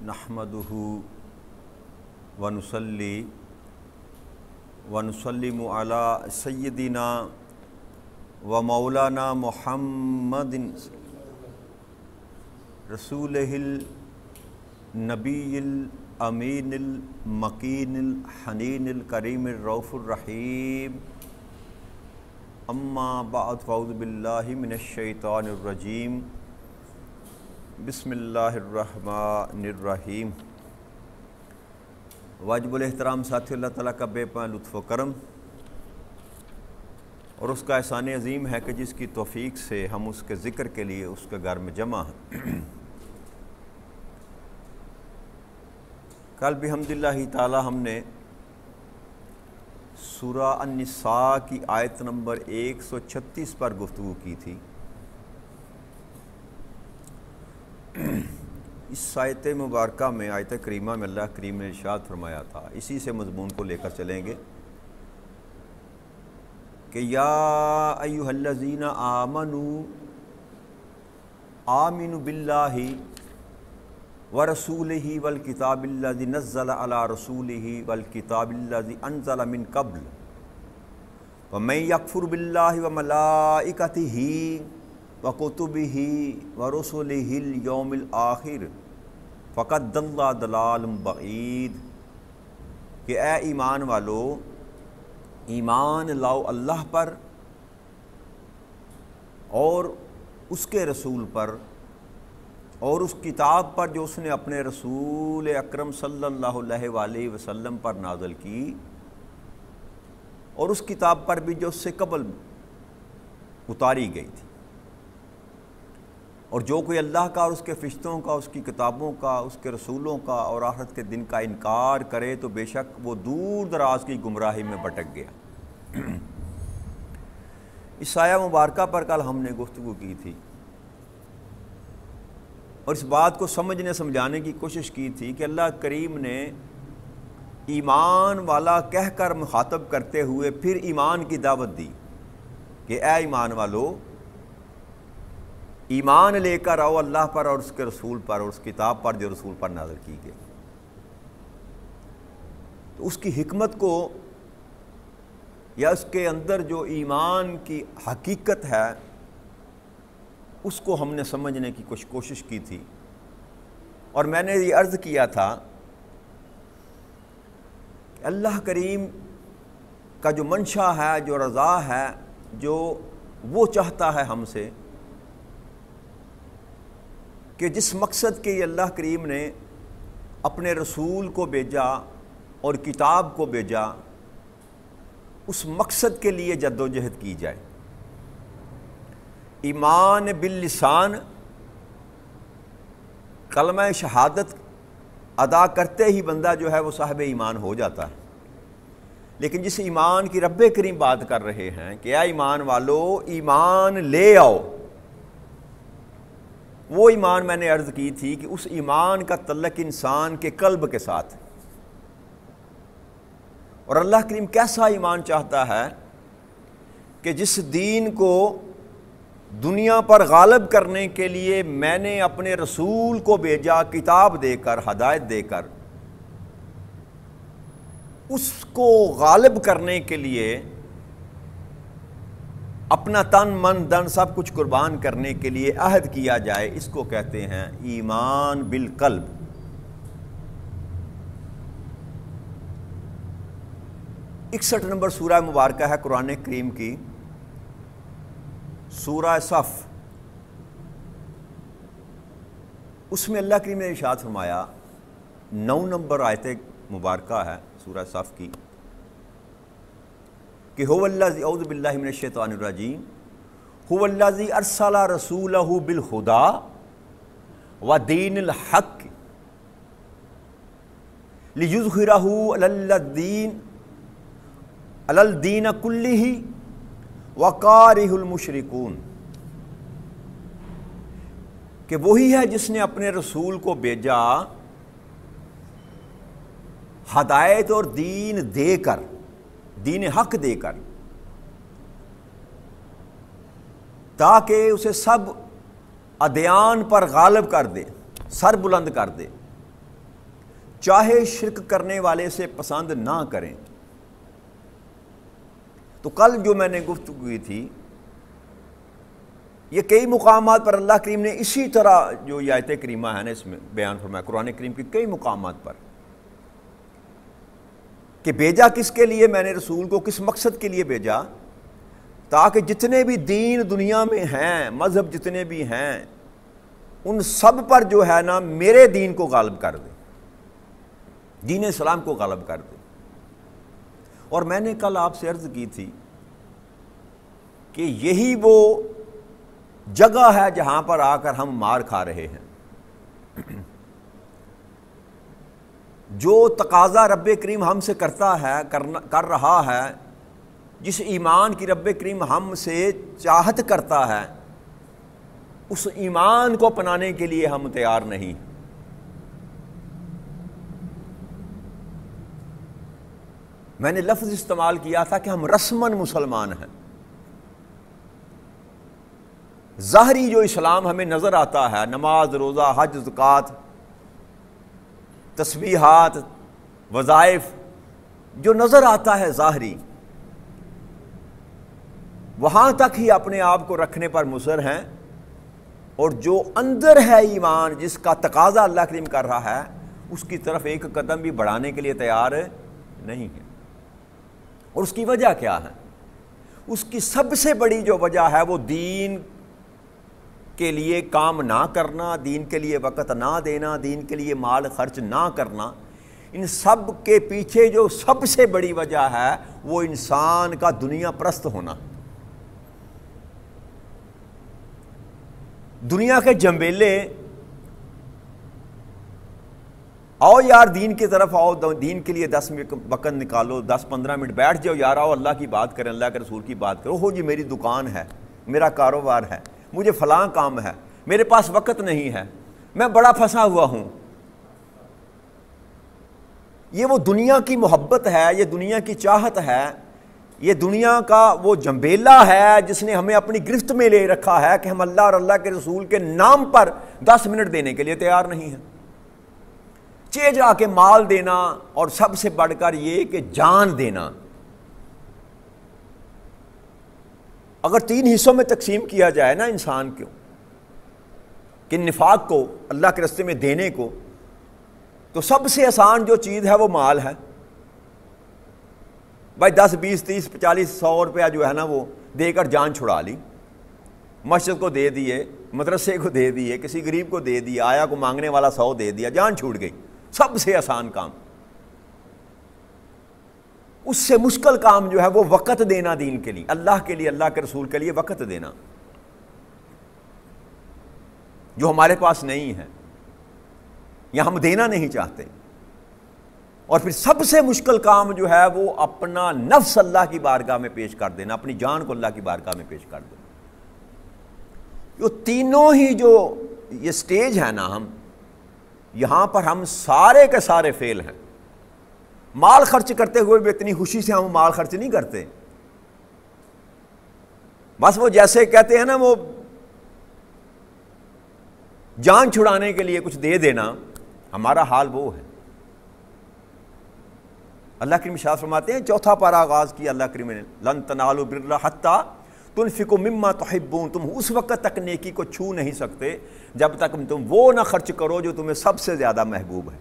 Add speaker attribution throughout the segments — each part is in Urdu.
Speaker 1: نحمدہ ونصلی ونسلم علی سیدنا و مولانا محمد رسولہ النبی الامین المکین الحنین الکریم الرؤوف الرحیم اما بعد فاعوذ باللہ من الشیطان الرجیم بسم اللہ الرحمن الرحیم۔ واجب الاحترام ساتھی، اللہ تعالیٰ کا بے پناہ لطف و کرم اور اس کا احسان عظیم ہے کہ جس کی توفیق سے ہم اس کے ذکر کے لیے اس کے گھر میں جمع ہیں۔ کل بحمداللہ تعالیٰ ہم نے سورہ النساء کی آیت نمبر 136 پر گفتگو کی تھی۔ اس آیت مبارکہ میں، آیت کریمہ میں اللہ کریم نے ارشاد فرمایا تھا، اسی سے مضمون کو لے کر چلیں گے کہ یا ایھا الذین آمنوا آمنوا باللہ ورسولہ والکتاب الذی نزل علی رسولہ والکتاب الذی انزل من قبل ومن یکفر باللہ وملائکتہ وکتبہ ورسلہ الیوم الآخر فقد ضل ضلالا بعید، کہ اے ایمان والو، ایمان لاؤ اللہ پر اور اس کے رسول پر اور اس کتاب پر جو اس نے اپنے رسول اکرم صلی اللہ علیہ وآلہ وسلم پر نازل کی، اور اس کتاب پر بھی جو اس سے قبل اتاری گئی تھی، اور جو کوئی اللہ کا اور اس کے فرشتوں کا، اس کی کتابوں کا، اس کے رسولوں کا اور آخرت کے دن کا انکار کرے تو بے شک وہ دور دراز کی گمراہی میں بھٹک گیا۔ اس آیہ مبارکہ پر کل ہم نے گفتگو کی تھی اور اس بات کو سمجھنے سمجھانے کی کوشش کی تھی کہ اللہ کریم نے ایمان والا کہہ کر مخاطب کرتے ہوئے پھر ایمان کی دعوت دی کہ اے ایمان والو، ایمان لے کر آؤ اللہ پر اور اس کے رسول پر اور اس کتاب پر جو رسول پر نازل کی گئی۔ تو اس کی حکمت کو یا اس کے اندر جو ایمان کی حقیقت ہے اس کو ہم نے سمجھنے کی کچھ کوشش کی تھی، اور میں نے یہ عرض کیا تھا کہ اللہ کریم کا جو منشا ہے، جو رضا ہے، جو وہ چاہتا ہے ہم سے کہ جس مقصد کے اللہ کریم نے اپنے رسول کو بھیجا اور کتاب کو بھیجا، اس مقصد کے لیے جد و جہد کی جائے۔ ایمان باللسان، کلمہ شہادت ادا کرتے ہی بندہ جو ہے وہ صاحب ایمان ہو جاتا ہے، لیکن جس ایمان کی رب کریم بات کر رہے ہیں کہ اے ایمان والو، ایمان لے آؤ، وہ ایمان میں نے عرض کی تھی کہ اس ایمان کا تعلق انسان کے قلب کے ساتھ، اور اللہ کریم کیسا ایمان چاہتا ہے کہ جس دین کو دنیا پر غالب کرنے کے لیے میں نے اپنے رسول کو بھیجا، کتاب دے کر، ہدایت دے کر، اس کو غالب کرنے کے لیے اپنا تن من دن سب کچھ قربان کرنے کے لیے عہد کیا جائے، اس کو کہتے ہیں ایمان بالقلب۔ 61 نمبر سورہ مبارکہ ہے قرآن کریم کی، سورہ صف۔ اس میں اللہ کریم نے ارشاد فرمایا، 9 نمبر آیت مبارکہ ہے سورہ صف کی، کہ هو الذی، اعوذ باللہ من الشیطان الرجیم، هو الذی ارسل رسولہ بالہدی ودین الحق لیظہرہ علی الدین کلہ وکارہ المشرکون، کہ وہی ہے جس نے اپنے رسول کو بھیجا ہدایت اور دین دے کر، دین حق دے کر، تاکہ اسے سب ادیان پر غالب کر دے، سر بلند کر دے، چاہے شرک کرنے والے سے پسند نہ کریں۔ تو کل جو میں نے گفتگو کی تھی، یہ کئی مقامات پر اللہ کریم نے اسی طرح جو یہ آیت کریمہ ہے نا اس میں بیان فرمایا، قرآن کریم کی کئی مقامات پر، کہ بھیجا کس کے لیے میں نے رسول کو، کس مقصد کے لیے بھیجا، تاکہ جتنے بھی دین دنیا میں ہیں، مذہب جتنے بھی ہیں، ان سب پر جو ہے نا میرے دین کو غالب کر دے، دین اسلام کو غالب کر دے۔ اور میں نے کل آپ سے عرض کی تھی کہ یہی وہ جگہ ہے جہاں پر آ کر ہم مار کھا رہے ہیں۔ جو تقاضا رب کریم ہم سے کرتا ہے، کر رہا ہے، جس ایمان کی رب کریم ہم سے چاہت کرتا ہے، اس ایمان کو اپنانے کے لیے ہم تیار نہیں۔ میں نے لفظ استعمال کیا تھا کہ ہم رسماً مسلمان ہیں۔ ظاہری جو اسلام ہمیں نظر آتا ہے، نماز، روزہ، حج، زکوٰۃ، تسبیحات، وظائف، جو نظر آتا ہے ظاہری، وہاں تک ہی اپنے آپ کو رکھنے پر مصر ہیں، اور جو اندر ہے ایمان، جس کا تقاضا اللہ کریم کر رہا ہے، اس کی طرف ایک قدم بھی بڑھانے کے لیے تیار نہیں ہے۔ اور اس کی وجہ کیا ہے؟ اس کی سب سے بڑی جو وجہ ہے وہ دین کے لیے کام نہ کرنا، دین کے لیے وقت نہ دینا، دین کے لیے مال خرچ نہ کرنا۔ ان سب کے پیچھے جو سب سے بڑی وجہ ہے وہ انسان کا دنیا پرست ہونا۔ دنیا کے جنبیلے، آؤ یار دین کی طرف آؤ، دین کے لیے 10 وقت نکالو، 10-15 منٹ بیٹھ جاؤ یار، آؤ اللہ کی بات کریں، اللہ کے رسول کی بات کرو۔ ہو جی میری دکان ہے، میرا کاروبار ہے، مجھے فلاں کام ہے، میرے پاس وقت نہیں ہے، میں بڑا پھنسا ہوا ہوں۔ یہ وہ دنیا کی محبت ہے، یہ دنیا کی چاہت ہے، یہ دنیا کا وہ جنبیلا ہے جس نے ہمیں اپنی گرفت میں لے رکھا ہے کہ ہم اللہ اور اللہ کے رسول کے نام پر 10 منٹ دینے کے لیے تیار نہیں ہیں۔ چے جا کے مال دینا، اور سب سے بڑھ کر یہ کہ جان دینا۔ اگر 3 حصوں میں تقسیم کیا جائے نا انسان کو، کہ نفاق کو، اللہ کے راستے میں دینے کو، تو سب سے آسان جو چیز ہے وہ مال ہے۔ بھائی 10 20 30 40 100 روپیہ جو ہے نا وہ دے کر جان چھڑا لی، مسجد کو دے دیے، مدرسے کو دے دیے، کسی غریب کو دے دیا، آیا کو مانگنے والا 100 دے دیا، جان چھوٹ گئی۔ سب سے آسان کام۔ اس سے مشکل کام جو ہے وہ وقت دینا دین کے لیے، اللہ کے لیے، اللہ کے رسول کے لیے وقت دینا، جو ہمارے پاس نہیں ہے یا ہم دینا نہیں چاہتے۔ اور پھر سب سے مشکل کام جو ہے وہ اپنا نفس اللہ کی بارگاہ میں پیش کر دینا، اپنی جان کو اللہ کی بارگاہ میں پیش کر دینا۔ یہ تینوں ہی جو یہ سٹیج ہے نا، ہم یہاں پر ہم سارے کے سارے فیل ہیں۔ مال خرچ کرتے ہوئے بھی اتنی خوشی سے ہم مال خرچ نہیں کرتے، بس وہ جیسے کہتے ہیں نا وہ جان چھڑانے کے لیے کچھ دے دینا، ہمارا حال وہ ہے۔ اللہ کریم ارشاد فرماتے ہیں، چوتھا پارہ آغاز کیا اللہ کریم نے، لن تنالوا البر حتی تنفقوا مما تحبون، تم اس وقت تک نیکی کو چھو نہیں سکتے جب تک تم وہ نہ خرچ کرو جو تمہیں سب سے زیادہ محبوب ہے۔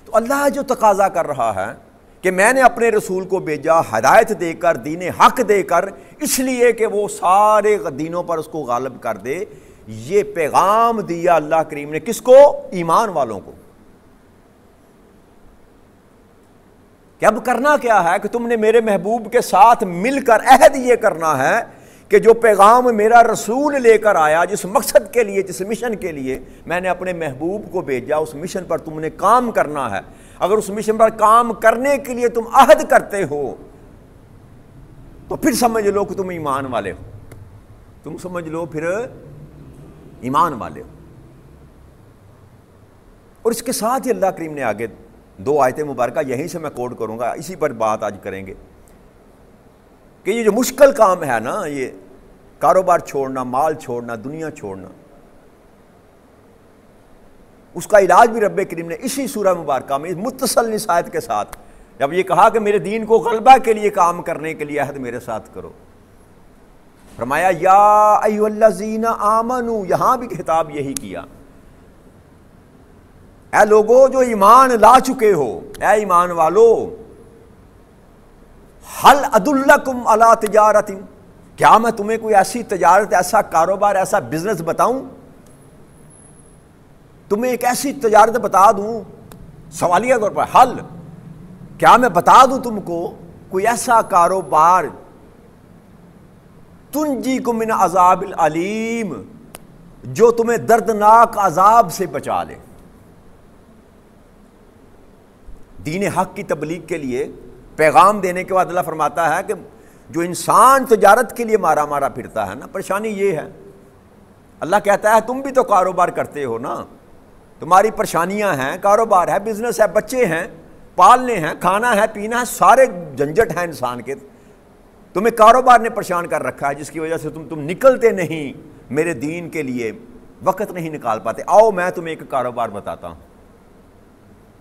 Speaker 1: تو اللہ جو تقاضا کر رہا ہے کہ میں نے اپنے رسول کو بھیجا ہدایت دے کر، دین حق دے کر، اس لیے کہ وہ سارے دینوں پر اس کو غالب کر دے، یہ پیغام دیا اللہ کریم نے کس کو؟ ایمان والوں کو۔ کہ اب کرنا کیا ہے کہ تم نے میرے محبوب کے ساتھ مل کر عہد یہ کرنا ہے کہ جو پیغام میرا رسول لے کر آیا، جس مقصد کے لیے، جس مشن کے لیے میں نے اپنے محبوب کو بھیجا، اس مشن پر تم نے کام کرنا ہے۔ اگر اس مشن پر کام کرنے کے لیے تم عہد کرتے ہو تو پھر سمجھ لو کہ تم ایمان والے ہو، تم سمجھ لو پھر ایمان والے ہو۔ اور اس کے ساتھ ہی اللہ کریم نے آگے 2 آیتیں مبارکہ یہیں سے میں کوٹ کروں گا، اسی پر بات آج کریں گے کہ یہ جو مشکل کام ہے نا، یہ کاروبار چھوڑنا، مال چھوڑنا، دنیا چھوڑنا، اس کا علاج بھی رب کریم نے اسی سورہ مبارکہ میں متصل نصیحت کے ساتھ جب یہ کہا کہ میرے دین کو غلبہ کے لیے کام کرنے کے لیے عہد میرے ساتھ کرو، فرمایا یا ایھا الذین آمنو، یہاں بھی خطاب یہی کیا، اے لوگو جو ایمان لا چکے ہو، اے ایمان والو، ہل ادلکم علی تجارت، کیا میں تمہیں کوئی ایسی تجارت، ایسا کاروبار، ایسا بزنس بتاؤں، تمہیں ایک ایسی تجارت بتا دوں، سوالیہ طور پر حل، کیا میں بتا دوں تم کو کوئی ایسا کاروبار تنجیکم من عذاب العلیم، جو تمہیں دردناک عذاب سے بچا لے۔ دین حق کی تبلیغ کے لیے پیغام دینے کے بعد اللہ فرماتا ہے کہ جو انسان تجارت کے لیے مارا مارا پھرتا ہے نا، پریشانی یہ ہے، اللہ کہتا ہے تم بھی تو کاروبار کرتے ہو نا، تمہاری پریشانیاں ہیں، کاروبار ہے، بزنس ہے، بچے ہیں پالنے ہیں، کھانا ہے، پینا ہے، سارے جھنجٹ ہیں انسان کے، تمہیں کاروبار نے پریشان کر رکھا ہے، جس کی وجہ سے تم نکلتے نہیں میرے دین کے لیے، وقت نہیں نکال پاتے۔ آؤ میں تمہیں ایک کاروبار بتاتا ہوں۔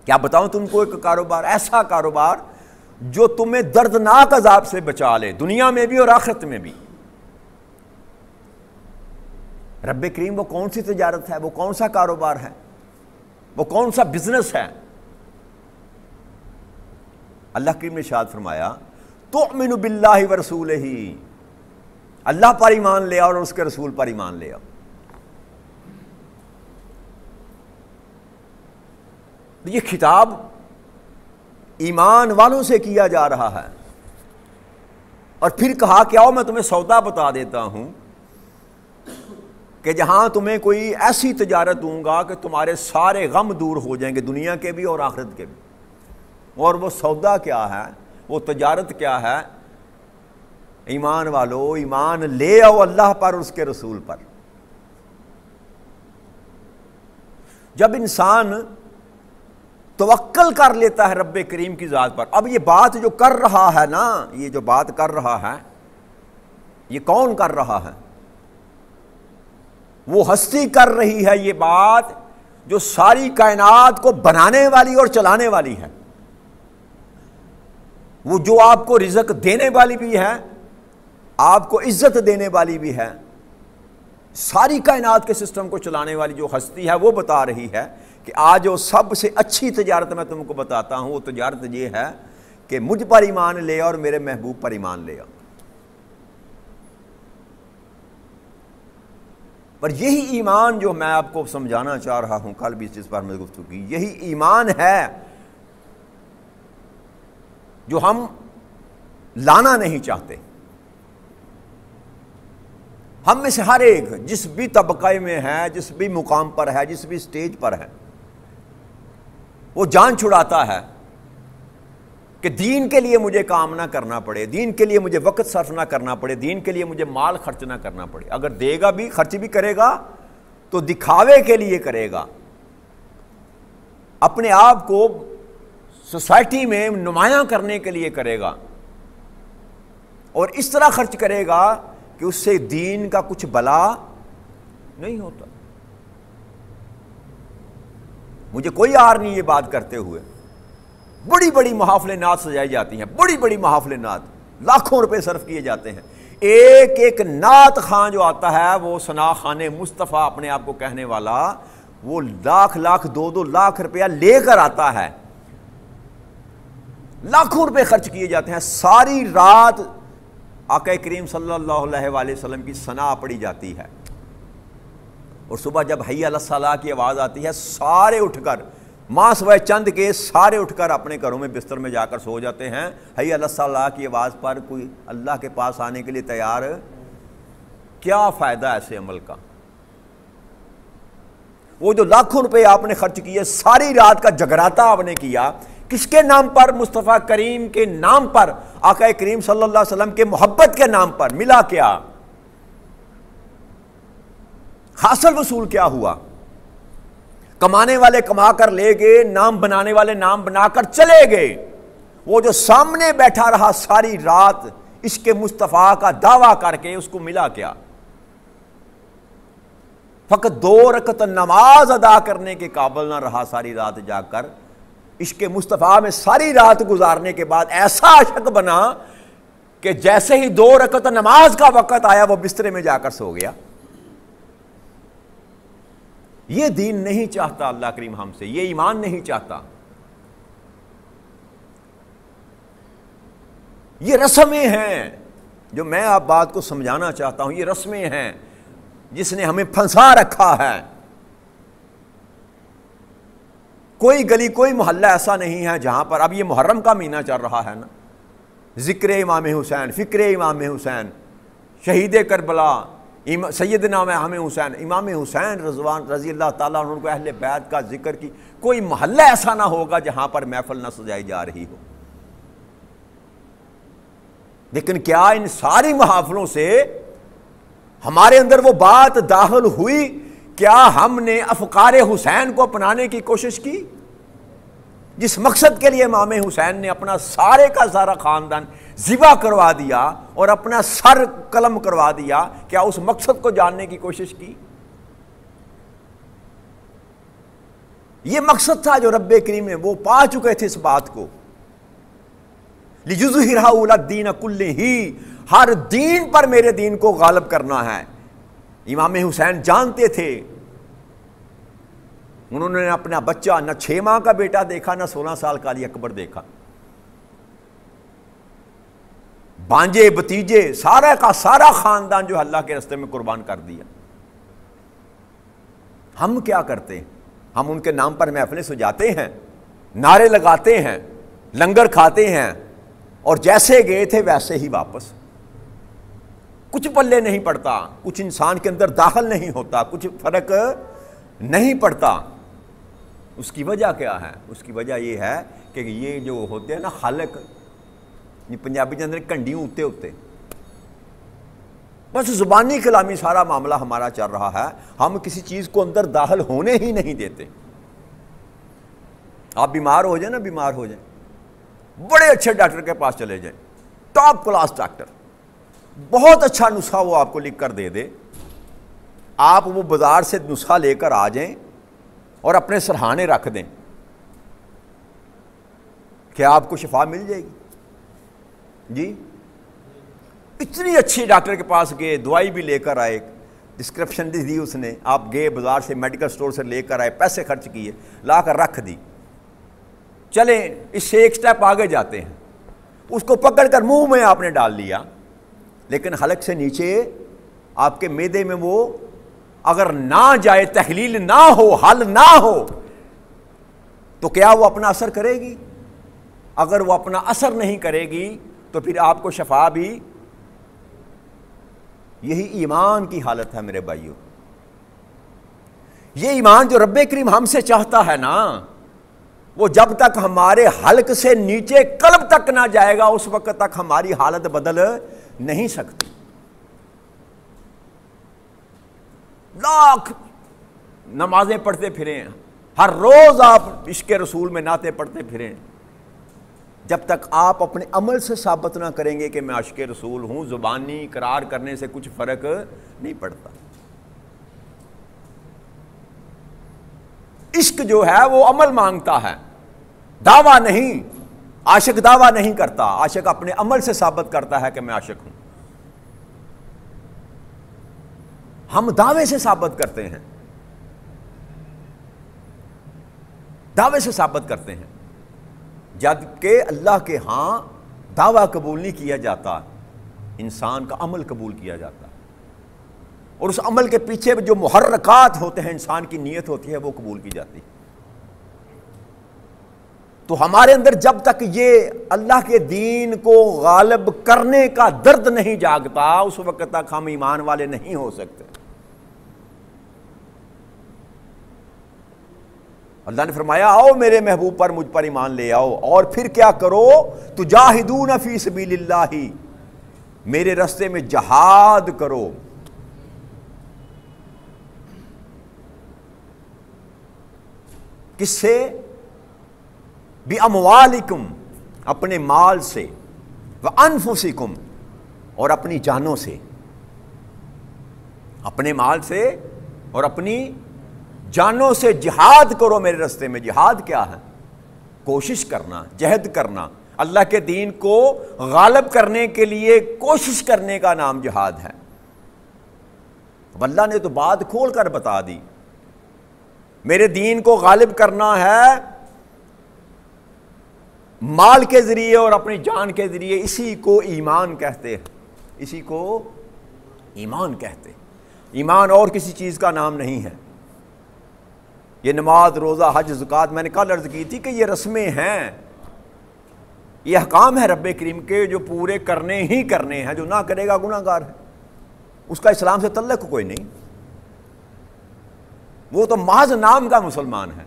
Speaker 1: کیا بتاؤں تم کو؟ ایک کاروبار، ایسا کاروبار جو تمہیں دردناک عذاب سے بچا لے، دنیا میں بھی اور آخرت میں بھی۔ رب کریم وہ کون سی تجارت ہے، وہ کون سا کاروبار ہے، وہ کون سا بزنس ہے؟ اللہ کریم نے ارشاد فرمایا تؤمن باللہ ورسولہ، اللہ پر ایمان لے آؤ اور اس کے رسول پر ایمان لے آؤ۔ یہ خطاب ایمان والوں سے کیا جا رہا ہے، اور پھر کہا کہ آؤ میں تمہیں سودا بتا دیتا ہوں کہ جہاں تمہیں کوئی ایسی تجارت دوں گا کہ تمہارے سارے غم دور ہو جائیں گے، دنیا کے بھی اور آخرت کے بھی۔ اور وہ سودا کیا ہے، وہ تجارت کیا ہے؟ ایمان والو، ایمان لے آؤ اللہ پر اور اس کے رسول پر۔ جب انسان توکل کر لیتا ہے رب کریم کی ذات پر، اب یہ بات جو کر رہا ہے نا، یہ جو بات کر رہا ہے، یہ کون کر رہا ہے؟ وہ ہستی کر رہی ہے یہ بات جو ساری کائنات کو بنانے والی اور چلانے والی ہے، وہ جو آپ کو رزق دینے والی بھی ہے، آپ کو عزت دینے والی بھی ہے، ساری کائنات کے سسٹم کو چلانے والی جو ہستی ہے وہ بتا رہی ہے کہ آج وہ سب سے اچھی تجارت میں تم کو بتاتا ہوں، وہ تجارت یہ ہے کہ مجھ پر ایمان لے اور میرے محبوب پر ایمان لے۔ پر یہی ایمان جو میں آپ کو سمجھانا چاہ رہا ہوں، کل بھی اس چیز پر میں گفتگو کی، یہی ایمان ہے جو ہم لانا نہیں چاہتے۔ ہم میں سے ہر ایک جس بھی طبقے میں ہے، جس بھی مقام پر ہے، جس بھی سٹیج پر ہے، وہ جان چھڑاتا ہے کہ دین کے لیے مجھے کام نہ کرنا پڑے، دین کے لیے مجھے وقت صرف نہ کرنا پڑے، دین کے لیے مجھے مال خرچ نہ کرنا پڑے۔ اگر دے گا بھی، خرچ بھی کرے گا تو دکھاوے کے لیے کرے گا، اپنے آپ کو سوسائٹی میں نمایاں کرنے کے لیے کرے گا، اور اس طرح خرچ کرے گا کہ اس سے دین کا کچھ بلا نہیں ہوتا۔ مجھے کوئی عار نہیں یہ بات کرتے ہوئے، بڑی بڑی محافل نعت سجائی جاتی ہیں، بڑی بڑی محافل نعت، لاکھوں روپے صرف کیے جاتے ہیں، ایک ایک نعت خان جو آتا ہے وہ ثنا خان مصطفیٰ اپنے آپ کو کہنے والا، وہ لاکھ لاکھ 2-2 لاکھ روپیہ لے کر آتا ہے، لاکھوں روپے خرچ کیے جاتے ہیں، ساری رات آقا کریم صلی اللہ علیہ وآلہ وسلم کی ثنا پڑھی جاتی ہے، اور صبح جب حی علی الصلاۃ کی آواز آتی ہے سارے اٹھ کر، ماں سوائے چند کے سارے اٹھ کر اپنے گھروں میں بستر میں جا کر سو جاتے ہیں۔ حی علی الصلاۃ کی آواز پر کوئی اللہ کے پاس آنے کے لیے تیار، کیا فائدہ ایسے عمل کا؟ وہ جو لاکھوں روپے آپ نے خرچ کیے، ساری رات کا جگراتا آپ نے کیا، کس کے نام پر؟ مصطفیٰ کریم کے نام پر، آقا کریم صلی اللہ علیہ وسلم کے محبت کے نام پر۔ ملا کیا؟ حاصل وصول کیا ہوا؟ کمانے والے کما کر لے گئے، نام بنانے والے نام بنا کر چلے گئے، وہ جو سامنے بیٹھا رہا ساری رات عشق مصطفیٰ کا دعویٰ کر کے، اس کو ملا کیا؟ فقط 2 رکعت نماز ادا کرنے کے قابل نہ رہا ساری رات جاگ کر، عشق مصطفیٰ میں ساری رات گزارنے کے بعد ایسا عاشق بنا کہ جیسے ہی 2 رکعت نماز کا وقت آیا وہ بسترے میں جا کر سو گیا۔ یہ دین نہیں چاہتا اللہ کریم ہم سے، یہ ایمان نہیں چاہتا۔ یہ رسمیں ہیں جو میں آپ بات کو سمجھانا چاہتا ہوں، یہ رسمیں ہیں جس نے ہمیں پھنسا رکھا ہے۔ کوئی گلی کوئی محلہ ایسا نہیں ہے جہاں پر، اب یہ محرم کا مہینہ چل رہا ہے نا، ذکر امام حسین، فکر امام حسین، شہید کربلا سیدنا امام حسین، امام حسین رضوان رضی اللہ تعالیٰ عنہ کو اہل بیت کا ذکر کی کوئی محلہ ایسا نہ ہوگا جہاں پر محفل نہ سجائی جا رہی ہو۔ لیکن کیا ان ساری محافلوں سے ہمارے اندر وہ بات داخل ہوئی؟ کیا ہم نے افکار حسین کو اپنانے کی کوشش کی؟ جس مقصد کے لیے امام حسین نے اپنا سارے کا سارا خاندان ذبح کروا دیا اور اپنا سر قلم کروا دیا، کیا اس مقصد کو جاننے کی کوشش کی؟ یہ مقصد تھا جو رب کریم نے وہ پا چکے تھے اس بات کو، لِيُظْهِرَهُ عَلَى الدِّينِ كُلِّهِ، ہر دین پر میرے دین کو غالب کرنا ہے۔ امام حسین جانتے تھے، انہوں نے اپنا بچہ نہ 6 ماہ کا بیٹا دیکھا، نہ 16 سال کا علی اکبر دیکھا، بانجے بتیجے سارا کا سارا خاندان جو اللہ کے راستے میں قربان کر دیا۔ ہم کیا کرتے ہیں؟ ہم ان کے نام پر محفلیں سجاتے ہیں، نعرے لگاتے ہیں، لنگر کھاتے ہیں، اور جیسے گئے تھے ویسے ہی واپس۔ کچھ پلے نہیں پڑتا، کچھ انسان کے اندر داخل نہیں ہوتا، کچھ فرق نہیں پڑتا۔ اس کی وجہ کیا ہے؟ اس کی وجہ یہ ہے کہ یہ جو ہوتے ہیں نا خالق، یہ پنجابی کے اندر کنڈیوں اتے ہوتے، بس زبانی کلامی سارا معاملہ ہمارا چل رہا ہے، ہم کسی چیز کو اندر داخل ہونے ہی نہیں دیتے۔ آپ بیمار ہو جائیں نا، بیمار ہو جائیں، بڑے اچھے ڈاکٹر کے پاس چلے جائیں، ٹاپ کلاس ڈاکٹر، بہت اچھا نسخہ وہ آپ کو لکھ کر دے دے، آپ وہ بازار سے نسخہ لے کر آ جائیں اور اپنے سرہانے رکھ دیں، کیا آپ کو شفا مل جائے گی؟ جی، اتنی اچھی ڈاکٹر کے پاس گئے، دوائی بھی لے کر آئے، ڈسکرپشن دی اس نے، آپ گئے بازار سے میڈیکل سٹور سے لے کر آئے، پیسے خرچ کیے، لا کر رکھ دی، چلیں اس سے ایک سٹیپ آگے جاتے ہیں، اس کو پکڑ کر منہ میں آپ نے ڈال لیا، لیکن حلق سے نیچے آپ کے معدے میں وہ اگر نہ جائے، تحلیل نہ ہو، حل نہ ہو، تو کیا وہ اپنا اثر کرے گی؟ اگر وہ اپنا اثر نہیں کرے گی تو پھر آپ کو شفا بھی، یہی ایمان کی حالت ہے میرے بھائیوں۔ یہ ایمان جو رب کریم ہم سے چاہتا ہے نا، وہ جب تک ہمارے حلق سے نیچے قلب تک نہ جائے گا اس وقت تک ہماری حالت بدل نہیں سکتی۔ لاکھ نمازیں پڑھتے پھریں، ہر روز آپ عشق رسول میں نعتیں پڑھتے پھریں، جب تک آپ اپنے عمل سے ثابت نہ کریں گے کہ میں عاشق رسول ہوں، زبانی اقرار کرنے سے کچھ فرق نہیں پڑتا۔ عشق جو ہے وہ عمل مانگتا ہے، دعویٰ نہیں۔ عاشق دعویٰ نہیں کرتا، عاشق اپنے عمل سے ثابت کرتا ہے کہ میں عاشق ہوں۔ ہم دعوے سے ثابت کرتے ہیں، دعوے سے ثابت کرتے ہیں، جبکہ اللہ کے ہاں دعویٰ قبول نہیں کیا جاتا، انسان کا عمل قبول کیا جاتا، اور اس عمل کے پیچھے جو محرکات ہوتے ہیں، انسان کی نیت ہوتی ہے، وہ قبول کی جاتی۔ تو ہمارے اندر جب تک یہ اللہ کے دین کو غالب کرنے کا درد نہیں جاگتا، اس وقت تک ہم ایمان والے نہیں ہو سکتے۔ اللہ نے فرمایا آؤ میرے محبوب پر، مجھ پر ایمان لے آؤ، اور پھر کیا کرو؟ تجاہدون فی سبیل اللہ، میرے راستے میں جہاد کرو۔ کس سے؟ بِأَمْوَالِكُمْ، اپنے مال سے، وَأَنفُسِكُمْ، اور اپنی جانوں سے، اپنے مال سے اور اپنی جانوں سے جہاد کرو میرے راستے میں۔ جہاد کیا ہے؟ کوشش کرنا، جہد کرنا، اللہ کے دین کو غالب کرنے کے لیے کوشش کرنے کا نام جہاد ہے۔ اب اللہ نے تو بات کھول کر بتا دی، میرے دین کو غالب کرنا ہے مال کے ذریعے اور اپنی جان کے ذریعے، اسی کو ایمان کہتے ہیں، اسی کو ایمان کہتے ہیں۔ ایمان اور کسی چیز کا نام نہیں ہے۔ یہ نماز، روزہ، حج، زکوٰۃ، میں نے کل عرض کی تھی کہ یہ رسمیں ہیں، یہ احکام ہے رب کریم کے جو پورے کرنے ہی کرنے ہیں، جو نہ کرے گا گناہ گار ہے، اس کا اسلام سے تعلق کوئی نہیں، وہ تو محض نام کا مسلمان ہے۔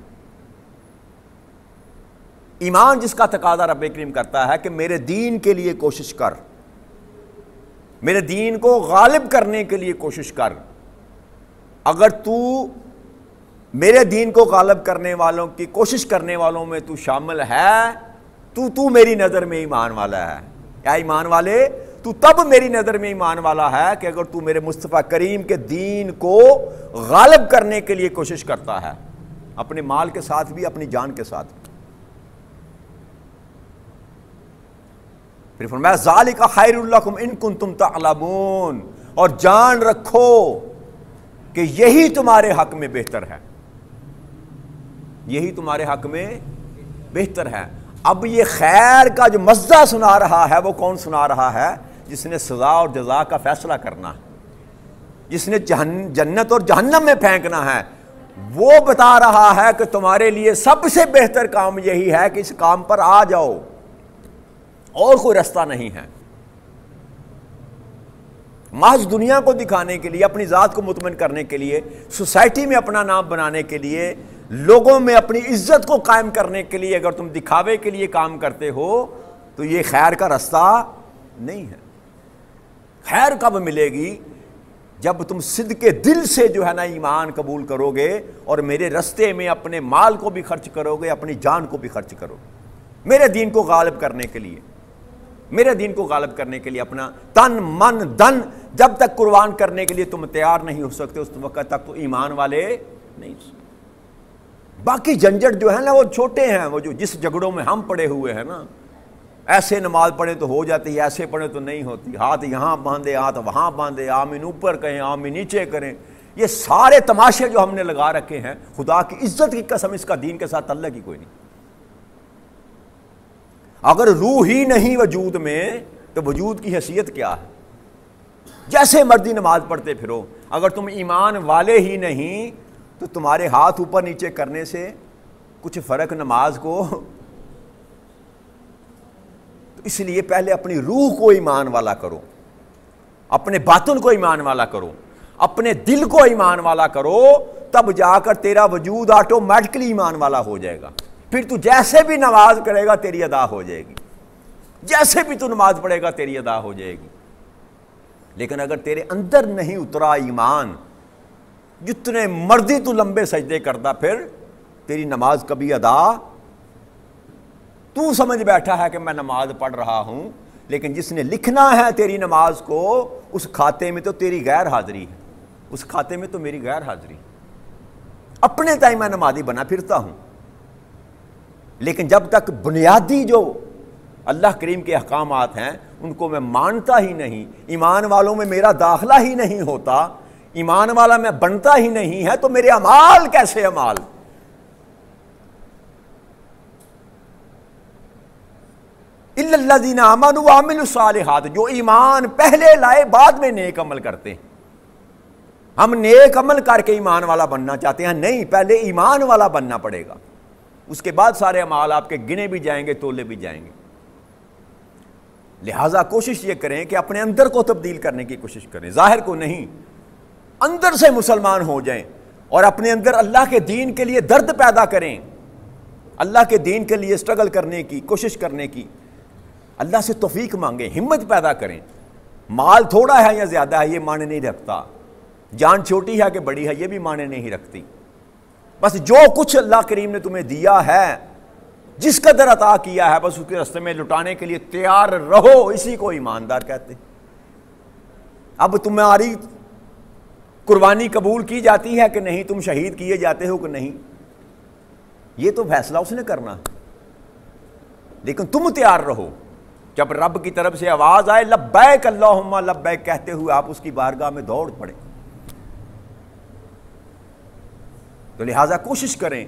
Speaker 1: ایمان جس کا تقاضا رب کریم کرتا ہے کہ میرے دین کے لیے کوشش کر، میرے دین کو غالب کرنے کے لیے کوشش کر، اگر تو میرے دین کو غالب کرنے والوں کی کوشش کرنے والوں میں تو شامل ہے تو میری نظر میں ایمان والا ہے۔ کیا ایمان والے؟ تو تب میری نظر میں ایمان والا ہے کہ اگر تو میرے مصطفیٰ کریم کے دین کو غالب کرنے کے لیے کوشش کرتا ہے، اپنے مال کے ساتھ بھی، اپنی جان کے ساتھ بھی۔ پھر فرمایا ذالک خیر لکم ان کنتم تعلمون، اور جان رکھو کہ یہی تمہارے حق میں بہتر ہے، یہی تمہارے حق میں بہتر ہے۔ اب یہ خیر کا جو مزہ سنا رہا ہے وہ کون سنا رہا ہے؟ جس نے سزا اور جزا کا فیصلہ کرنا ہے، جس نے جنت اور جہنم میں پھینکنا ہے، وہ بتا رہا ہے کہ تمہارے لیے سب سے بہتر کام یہی ہے کہ اس کام پر آ جاؤ، اور کوئی راستہ نہیں ہے۔ محض دنیا کو دکھانے کے لیے، اپنی ذات کو مطمئن کرنے کے لیے، سوسائٹی میں اپنا نام بنانے کے لیے، لوگوں میں اپنی عزت کو قائم کرنے کے لیے اگر تم دکھاوے کے لیے کام کرتے ہو تو یہ خیر کا راستہ نہیں ہے۔ خیر کب ملے گی؟ جب تم صدق دل سے جو ہے نا ایمان قبول کرو گے اور میرے راستے میں اپنے مال کو بھی خرچ کرو گے، اپنی جان کو بھی خرچ کرو گے، میرے دین کو غالب کرنے کے لیے، میرے دین کو غالب کرنے کے لیے اپنا تن من دن جب تک قربان کرنے کے لیے تم تیار نہیں ہو سکتے، اس وقت تک تو ایمان والے نہیں ہو سکتے۔ باقی جھنجھٹ جو ہے نا وہ چھوٹے ہیں، وہ جو جس جھگڑوں میں ہم پڑے ہوئے ہیں نا، ایسے نماز پڑھیں تو ہو جاتی ہے، ایسے پڑھیں تو نہیں ہوتی، ہاتھ یہاں باندھے ہاتھ وہاں باندھے، آمین اوپر کہیں آمین نیچے کریں، یہ سارے تماشے جو ہم نے لگا رکھے ہیں، خدا کی عزت کی قسم اس کا دین کے ساتھ تعلق ہی کوئی نہیں۔ اگر روح ہی نہیں وجود میں تو وجود کی حیثیت کیا ہے؟ جیسے مرضی نماز پڑھتے پھرو، اگر تم ایمان والے ہی نہیں تو تمہارے ہاتھ اوپر نیچے کرنے سے کچھ فرق نماز کو۔ تو اس لیے پہلے اپنی روح کو ایمان والا کرو، اپنے باطن کو ایمان والا کرو، اپنے دل کو ایمان والا کرو، تب جا کر تیرا وجود آٹومیٹکلی ایمان والا ہو جائے گا۔ پھر تو جیسے بھی نماز پڑھے گا تیری ادا ہو جائے گی، جیسے بھی تو نماز پڑھے گا تیری ادا ہو جائے گی۔ لیکن اگر تیرے اندر نہیں اترا ایمان، جتنے مرضی تو لمبے سجدے کرتا پھر تیری نماز کبھی ادا، تو سمجھ بیٹھا ہے کہ میں نماز پڑھ رہا ہوں، لیکن جس نے لکھنا ہے تیری نماز کو، اس کھاتے میں تو تیری غیر حاضری ہے، اس کھاتے میں تو میری غیر حاضری۔ اپنے تائیں میں نمازی بنا پھرتا ہوں، لیکن جب تک بنیادی جو اللہ کریم کے احکامات ہیں ان کو میں مانتا ہی نہیں، ایمان والوں میں میرا داخلہ ہی نہیں ہوتا، ایمان والا میں بنتا ہی نہیں ہے، تو میرے اعمال کیسے اعمال؟ الا الذین آمنوا وعملوا الصالحات، جو ایمان پہلے لائے بعد میں نیک عمل کرتے ہیں۔ ہم نیک عمل کر کے ایمان والا بننا چاہتے ہیں؟ نہیں، پہلے ایمان والا بننا پڑے گا، اس کے بعد سارے اعمال آپ کے گنے بھی جائیں گے، تولے بھی جائیں گے۔ لہٰذا کوشش یہ کریں کہ اپنے اندر کو تبدیل کرنے کی کوشش کریں، ظاہر کو نہیں، اندر سے مسلمان ہو جائیں اور اپنے اندر اللہ کے دین کے لیے درد پیدا کریں، اللہ کے دین کے لیے سٹرگل کرنے کی کوشش کرنے کی، اللہ سے توفیق مانگیں، ہمت پیدا کریں۔ مال تھوڑا ہے یا زیادہ ہے یہ معنی نہیں رکھتا، جان چھوٹی ہے کہ بڑی ہے یہ بھی معنی نہیں رکھتی، بس جو کچھ اللہ کریم نے تمہیں دیا ہے، جس قدر عطا کیا ہے، بس اس کے راستے میں لٹانے کے لیے تیار رہو، اسی کو ایماندار کہتے ہیں۔ اب تمہاری قربانی قبول کی جاتی ہے کہ نہیں، تم شہید کیے جاتے ہو کہ نہیں، یہ تو فیصلہ اس نے کرنا ہے، لیکن تم تیار رہو۔ جب رب کی طرف سے آواز آئے لبیک اللہم لبیک کہتے ہوئے آپ اس کی بارگاہ میں دوڑ پڑے۔ تو لہٰذا کوشش کریں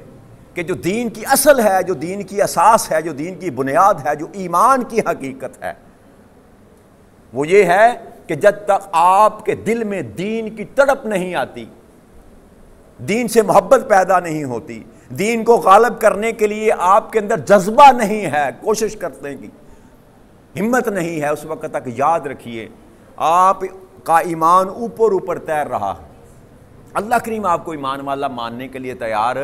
Speaker 1: کہ جو دین کی اصل ہے، جو دین کی اساس ہے، جو دین کی بنیاد ہے، جو ایمان کی حقیقت ہے، وہ یہ ہے کہ جب تک آپ کے دل میں دین کی تڑپ نہیں آتی، دین سے محبت پیدا نہیں ہوتی، دین کو غالب کرنے کے لیے آپ کے اندر جذبہ نہیں ہے، کوشش کرنے کی ہمت نہیں ہے، اس وقت تک یاد رکھیے آپ کا ایمان اوپر اوپر تیر رہا ہے۔ اللہ کریم آپ کو ایمان والا ماننے کے لیے تیار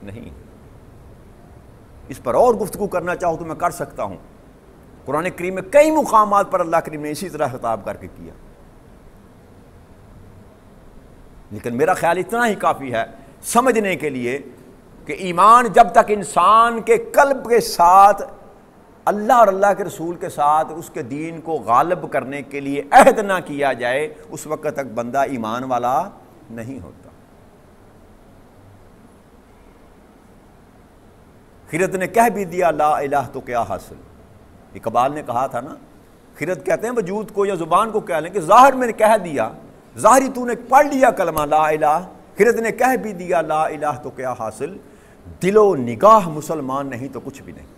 Speaker 1: نہیں۔ اس پر اور گفتگو کرنا چاہو تو میں کر سکتا ہوں، قرآن کریم میں کئی مقامات پر اللہ کریم نے اسی طرح خطاب کر کے کیا، لیکن میرا خیال اتنا ہی کافی ہے سمجھنے کے لیے کہ ایمان جب تک انسان کے قلب کے ساتھ اللہ اور اللہ کے رسول کے ساتھ اس کے دین کو غالب کرنے کے لیے عہد نہ کیا جائے، اس وقت تک بندہ ایمان والا نہیں ہوتا۔ خرد نے کہہ بھی دیا لا الہ تو کیا حاصل، اقبال نے کہا تھا نا، خرد کہتے ہیں وجود کو یا زبان کو کہہ لیں کہ ظاہر میں نے کہہ دیا، ظاہری تو نے پڑھ لیا کلمہ لا الہ، خرد نے کہہ بھی دیا لا الہ تو کیا حاصل، دل و نگاہ مسلمان نہیں تو کچھ بھی نہیں۔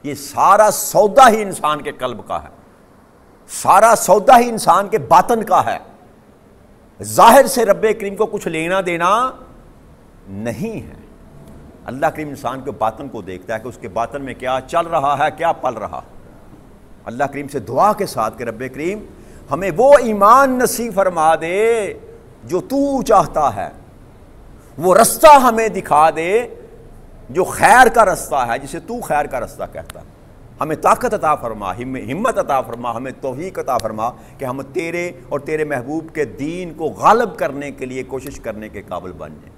Speaker 1: یہ سارا سودا ہی انسان کے قلب کا ہے، سارا سودا ہی انسان کے باطن کا ہے، ظاہر سے رب کریم کو کچھ لینا دینا نہیں ہے۔ اللہ کریم انسان کے باطن کو دیکھتا ہے کہ اس کے باطن میں کیا چل رہا ہے، کیا پل رہا۔ اللہ کریم سے دعا کے ساتھ کہ رب کریم ہمیں وہ ایمان نصیب فرما دے جو تو چاہتا ہے، وہ رستہ ہمیں دکھا دے جو خیر کا رستہ ہے، جسے تو خیر کا رستہ کہتا ہے۔ ہمیں طاقت عطا فرما، ہمت عطا فرما، ہمیں توفیق عطا فرما کہ ہم تیرے اور تیرے محبوب کے دین کو غالب کرنے کے لیے کوشش کرنے کے قابل بن جائیں۔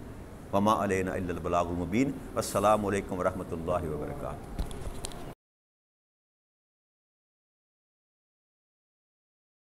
Speaker 1: وما علینا الا البلاغ المبین۔ السلام علیکم ورحمۃ اللہ وبرکاتہ۔